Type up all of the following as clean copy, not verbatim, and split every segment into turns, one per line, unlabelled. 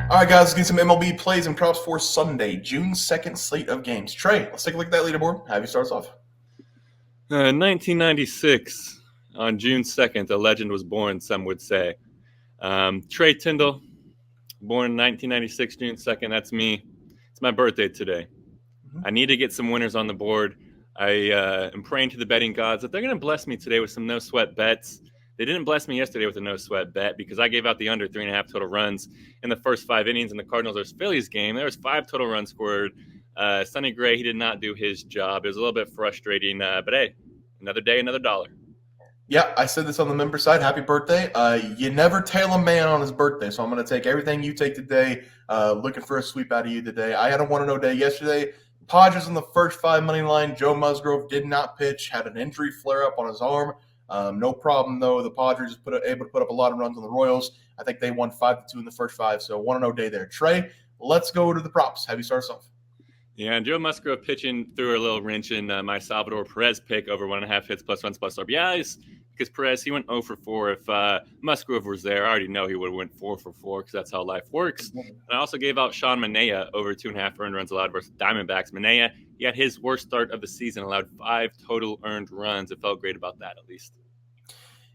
All right, guys, let's get some MLB plays and props for Sunday, June 2nd slate of games. Trey, let's take a look at that leaderboard. Have you start us off?
1996, on June 2nd, a legend was born, some would say. Trey Tyndall, born 1996, June 2nd. That's me. It's my birthday today. I need to get some winners on the board. I am praying to the betting gods that they're going to bless me today with some no-sweat bets. They didn't bless me yesterday with a no-sweat bet because I gave out the under 3.5 total runs in the first 5 innings in the Cardinals vs. Phillies game. There was 5 total runs scored. Sonny Gray, he did not do his job. It was a little bit frustrating, but hey, another day, another dollar.
Yeah, I said this on the member side. Happy birthday. You never tail a man on his birthday, so I'm going to take everything you take today. Looking for a sweep out of you today. I had a 1-0 day yesterday. Padres on the first 5 money line. Joe Musgrove did not pitch, had an injury flare-up on his arm. No problem, though. The Padres able to put up a lot of runs on the Royals. I think they won 5-2 in the first 5, so 1-0 day there. Trey, let's go to the props. Have you start us off?
Yeah, and Joe Musgrove pitching threw a little wrench in my Salvador Perez pick over 1.5 hits plus runs plus RBIs because Perez, he went 0 for 4. If Musgrove was there, I already know he would have went 4 for 4 because that's how life works. And I also gave out Sean Manaea over 2.5 earned runs allowed versus Diamondbacks. Manaea, he had his worst start of the season, allowed 5 total earned runs. It felt great about that, at least.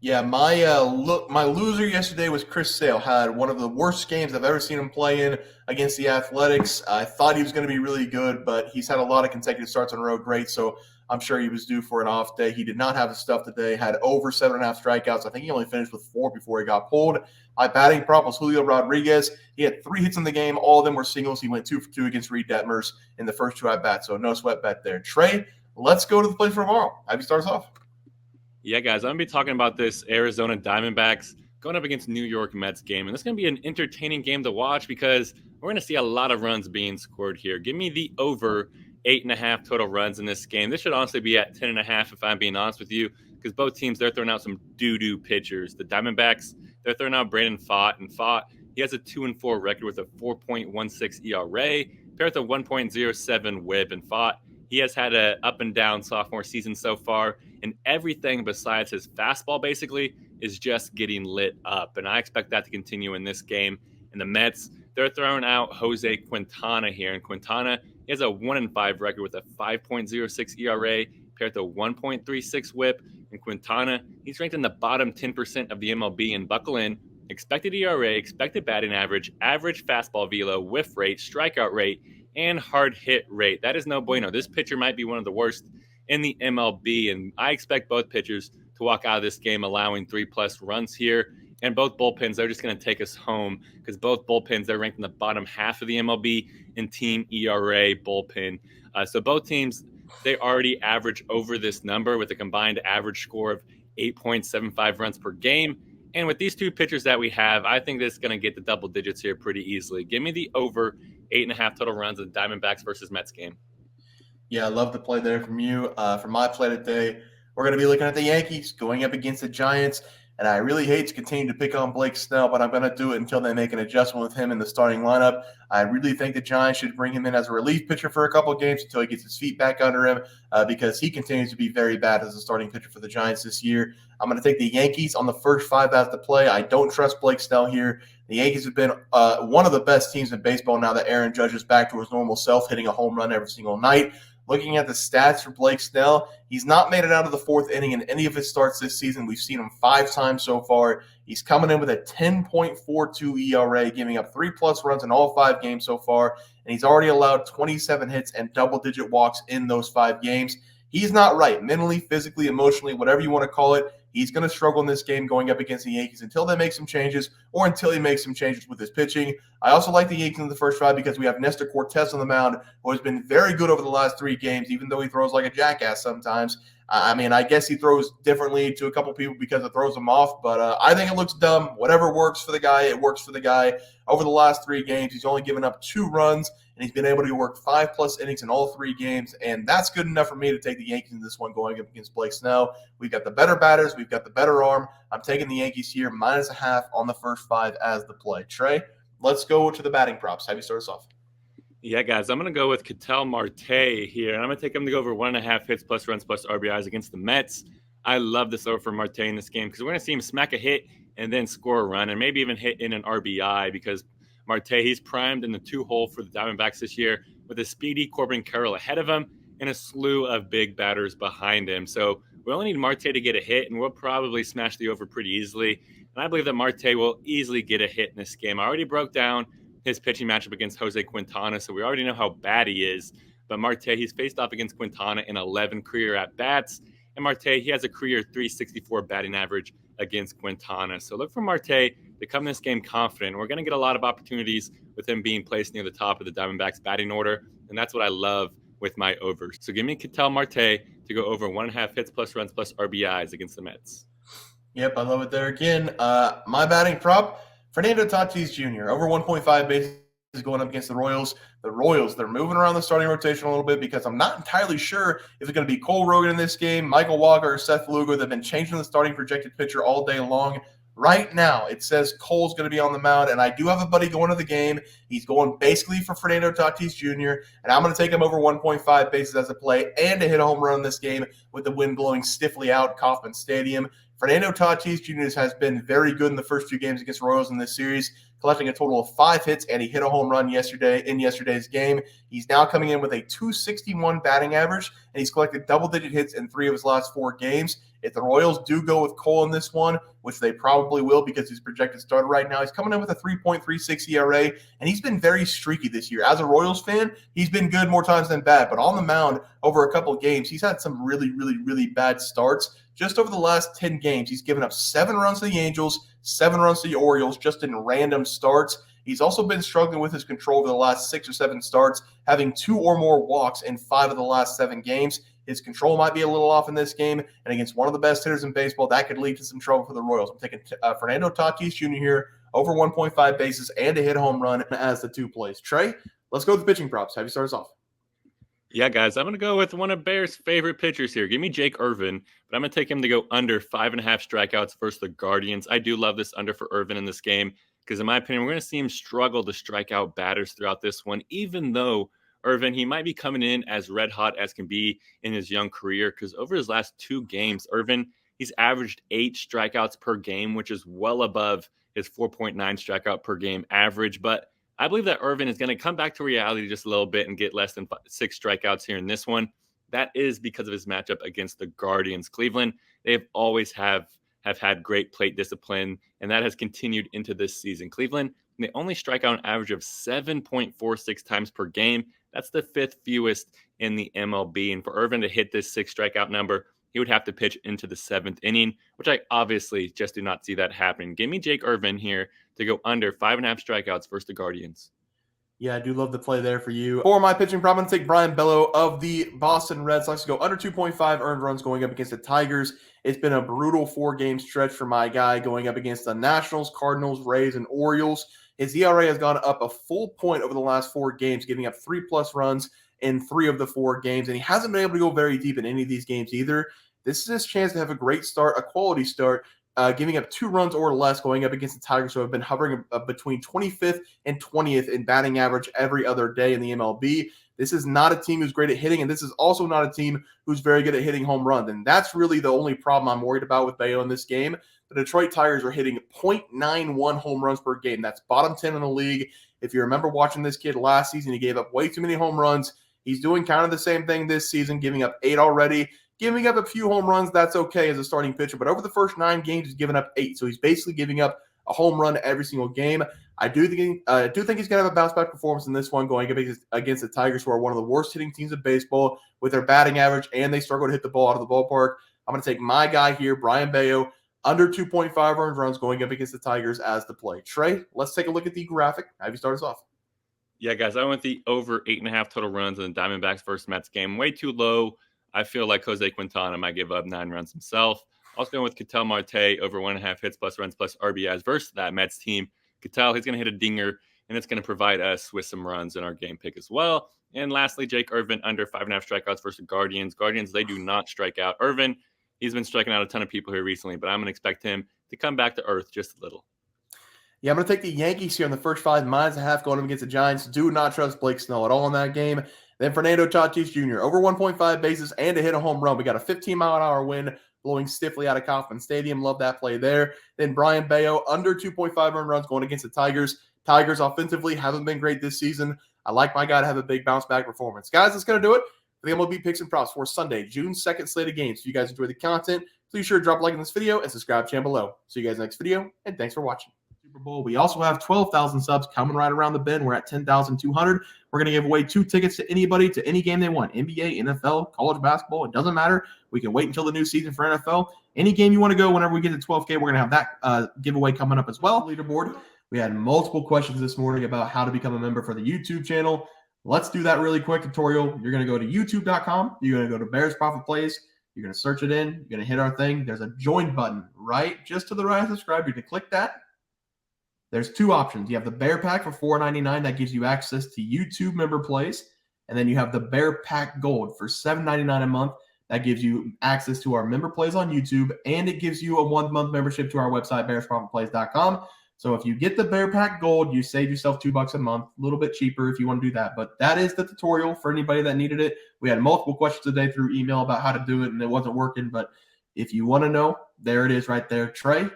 Yeah, my loser yesterday was Chris Sale. Had one of the worst games I've ever seen him play in against the Athletics. I thought he was going to be really good, but he's had a lot of consecutive starts on a road great, so I'm sure he was due for an off day. He did not have his stuff today, had over 7.5 strikeouts. I think he only finished with 4 before he got pulled. My batting prop was Julio Rodriguez. He had 3 hits in the game. All of them were singles. He went 2 for 2 against Reed Detmers in the first 2 at-bats, so no sweat bet there. Trey, let's go to the play for tomorrow. Have you start us off?
Yeah, guys, I'm going to be talking about this Arizona Diamondbacks going up against New York Mets game. And this is going to be an entertaining game to watch because we're going to see a lot of runs being scored here. Give me the over 8.5 total runs in this game. This should honestly be at 10.5 if I'm being honest with you because both teams, they're throwing out some doo-doo pitchers. The Diamondbacks, they're throwing out Brandon Pfaadt. And Pfaadt, he has a 2-4 record with a 4.16 ERA paired with a 1.07 whip. And Pfaadt, he has had an up-and-down sophomore season so far, and everything besides his fastball basically is just getting lit up. And I expect that to continue in this game. And the Mets, they're throwing out Jose Quintana here. And Quintana, he has a 1-5 record with a 5.06 ERA paired to 1.36 whip. And Quintana, he's ranked in the bottom 10% of the MLB. And buckle in, expected ERA, expected batting average, average fastball velo, whiff rate, strikeout rate, and hard hit rate. That is no bueno. This pitcher might be one of the worst in the MLB, and I expect both pitchers to walk out of this game allowing 3+ runs here. And both bullpens, they're just going to take us home because both bullpens, they're ranked in the bottom half of the MLB in team ERA bullpen. So both teams, they already average over this number with a combined average score of 8.75 runs per game. And with these two pitchers that we have, I think this is going to get the double digits here pretty easily. Give me the over 8.5 total runs in the Diamondbacks versus Mets game.
Yeah, I love the play there from you. For my play today, we're going to be looking at the Yankees going up against the Giants. And I really hate to continue to pick on Blake Snell, but I'm going to do it until they make an adjustment with him in the starting lineup. I really think the Giants should bring him in as a relief pitcher for a couple of games until he gets his feet back under him because he continues to be very bad as a starting pitcher for the Giants this year. I'm going to take the Yankees on the first 5 as the play. I don't trust Blake Snell here. The Yankees have been one of the best teams in baseball now that Aaron Judge is back to his normal self, hitting a home run every single night. Looking at the stats for Blake Snell, he's not made it out of the 4th inning in any of his starts this season. We've seen him 5 times so far. He's coming in with a 10.42 ERA, giving up 3+ runs in all 5 games so far, and he's already allowed 27 hits and double-digit walks in those 5 games. He's not right mentally, physically, emotionally, whatever you want to call it. He's going to struggle in this game going up against the Yankees until they make some changes or until he makes some changes with his pitching. I also like the Yankees in the first 5 because we have Nestor Cortez on the mound, who has been very good over the last 3 games, even though he throws like a jackass sometimes. I mean, I guess he throws differently to a couple people because it throws him off, but I think it looks dumb. Whatever works for the guy, it works for the guy. Over the last 3 games, he's only given up 2 runs, and he's been able to work 5+ innings in all 3 games, and that's good enough for me to take the Yankees in this one going up against Blake Snell. We've got the better batters. We've got the better arm. I'm taking the Yankees here, -0.5 on the first 5 as the play. Trey, let's go to the batting props. Have you start us off?
Yeah, guys, I'm going to go with Ketel Marte here, and I'm going to take him to go over 1.5 hits plus runs plus RBIs against the Mets. I love this over for Marte in this game because we're going to see him smack a hit and then score a run and maybe even hit in an RBI because Marte, he's primed in the 2-hole for the Diamondbacks this year with a speedy Corbin Carroll ahead of him and a slew of big batters behind him. So we only need Marte to get a hit, and we'll probably smash the over pretty easily. And I believe that Marte will easily get a hit in this game. I already broke down his pitching matchup against Jose Quintana, so we already know how bad he is. But Marte, he's faced off against Quintana in 11 career at-bats. And Marte, he has a career 364 batting average against Quintana. So look for Marte to come in this game confident. We're going to get a lot of opportunities with him being placed near the top of the Diamondbacks batting order, and that's what I love with my overs. So give me Ketel Marte to go over 1.5 hits plus runs plus RBIs against the Mets.
Yep, I love it there again. My batting prop, Fernando Tatis Jr. over 1.5 bases is going up against the Royals. The Royals, they're moving around the starting rotation a little bit because I'm not entirely sure if it's going to be Cole Rogan in this game, Michael Walker, or Seth Lugo. They've been changing the starting projected pitcher all day long. Right now, it says Cole's going to be on the mound, and I do have a buddy going to the game. He's going basically for Fernando Tatis Jr., and I'm going to take him over 1.5 bases as a play and to hit a home run in this game with the wind blowing stiffly out Kauffman Stadium. Fernando Tatis Jr. has been very good in the first 2 games against Royals in this series, collecting a total of 5 hits, and he hit a home run in yesterday's game. He's now coming in with a 261 batting average, and he's collected double-digit hits in 3 of his last 4 games. If the Royals do go with Cole in this one, which they probably will because he's projected starter right now, he's coming in with a 3.36 ERA, and he's been very streaky this year. As a Royals fan, he's been good more times than bad, but on the mound over a couple of games, he's had some really, really, really bad starts. Just over the last 10 games, he's given up 7 runs to the Angels, 7 runs to the Orioles, just in random starts. He's also been struggling with his control over the last 6 or 7 starts, having 2 or more walks in 5 of the last 7 games. His control might be a little off in this game, and against one of the best hitters in baseball, that could lead to some trouble for the Royals. I'm taking Fernando Tatis Jr. here, over 1.5 bases and a hit home run as the 2 plays. Trey, let's go with the pitching props. Have you start us off?
Yeah, guys, I'm going to go with one of Bears' favorite pitchers here. Give me Jake Irvin, but I'm going to take him to go under 5.5 strikeouts versus the Guardians. I do love this under for Irvin in this game because, in my opinion, we're going to see him struggle to strike out batters throughout this one, even though Irvin, he might be coming in as red hot as can be in his young career because over his last 2 games, Irvin, he's averaged 8 strikeouts per game, which is well above his 4.9 strikeout per game average. But I believe that Irvin is going to come back to reality just a little bit and get less than 6 strikeouts here in this one. That is because of his matchup against the Guardians. Cleveland, they have always have had great plate discipline, and that has continued into this season. Cleveland, they only strike out an average of 7.46 times per game. That's the 5th fewest in the MLB. And for Irvin to hit this 6 strikeout number, he would have to pitch into the 7th inning, which I obviously just do not see that happening. Give me Jake Irvin here to go under 5.5 strikeouts versus the Guardians.
Yeah, I do love the play there for you. For my pitching prop, I'm going to take Brayan Bello of the Boston Red Sox to go under 2.5 earned runs going up against the Tigers. It's been a brutal 4-game stretch for my guy going up against the Nationals, Cardinals, Rays, and Orioles. His ERA has gone up a full point over the last 4 games, giving up 3+ runs in 3 of the 4 games, and he hasn't been able to go very deep in any of these games either. This is his chance to have a great start, a quality start, giving up 2 runs or less going up against the Tigers, who have been hovering between 25th and 20th in batting average every other day in the MLB. This is not a team who's great at hitting, and this is also not a team who's very good at hitting home runs, and that's really the only problem I'm worried about with Bello in this game. The Detroit Tigers are hitting 0.91 home runs per game. That's bottom 10 in the league. If you remember watching this kid last season, he gave up way too many home runs. He's doing kind of the same thing this season, giving up 8 already. Giving up a few home runs, that's okay as a starting pitcher, but over the first 9 games, he's given up 8. So he's basically giving up a home run every single game. I do think he's going to have a bounce-back performance in this one going up against the Tigers, who are one of the worst hitting teams in baseball with their batting average, and they struggle to hit the ball out of the ballpark. I'm going to take my guy here, Brayan Bello, under 2.5 earned runs going up against the Tigers as the play. Trey, let's take a look at the graphic. Have you start us off?
Yeah, guys, I went the over 8.5 total runs in the Diamondbacks versus Mets game. Way too low. I feel like Jose Quintana might give up 9 runs himself. Also going with Ketel Marte over 1.5 hits plus runs plus RBIs versus that Mets team. Ketel, he's going to hit a dinger, and it's going to provide us with some runs in our game pick as well. And lastly, Jake Irvin under 5.5 strikeouts versus Guardians. Guardians, they do not strike out. Irvin, he's been striking out a ton of people here recently, but I'm going to expect him to come back to earth just a little.
Yeah, I'm going to take the Yankees here in the first 5 -1/2 going up against the Giants. Do not trust Blake Snell at all in that game. Then Fernando Tatis Jr. over 1.5 bases and to hit a home run. We got a 15-mile-an-hour wind blowing stiffly out of Kauffman Stadium. Love that play there. Then Brayan Bello under 2.5 earned runs going against the Tigers. Tigers offensively haven't been great this season. I like my guy to have a big bounce back performance. Guys, that's going to do it for the MLB Picks and Props for Sunday, June 2nd slate of games. If you guys enjoy the content, please sure to drop a like on this video and subscribe to the channel below. See you guys next video, and thanks for watching. Super Bowl. We also have 12,000 subs coming right around the bend. We're at 10,200. We're going to give away 2 tickets to anybody to any game they want. NBA, NFL, college basketball. It doesn't matter. We can wait until the new season for NFL. Any game you want to go, whenever we get to 12K, we're going to have that giveaway coming up as well. Leaderboard. We had multiple questions this morning about how to become a member for the YouTube channel. Let's do that really quick tutorial. You're going to go to youtube.com. You're going to go to Bears Profit Plays. You're going to search it in. You're going to hit our thing. There's a join button right just to the right of subscribe. You can click that. There's 2 options. You have the Bear Pack for $4.99. That gives you access to YouTube member plays. And then you have the Bear Pack Gold for $7.99 a month. That gives you access to our member plays on YouTube. And it gives you a 1-month membership to our website, bearsprofitplays.com. So if you get the Bear Pack Gold, you save yourself $2 a month. A little bit cheaper if you want to do that. But that is the tutorial for anybody that needed it. We had multiple questions today through email about how to do it, and it wasn't working. But if you want to know, there it is right there. Trey,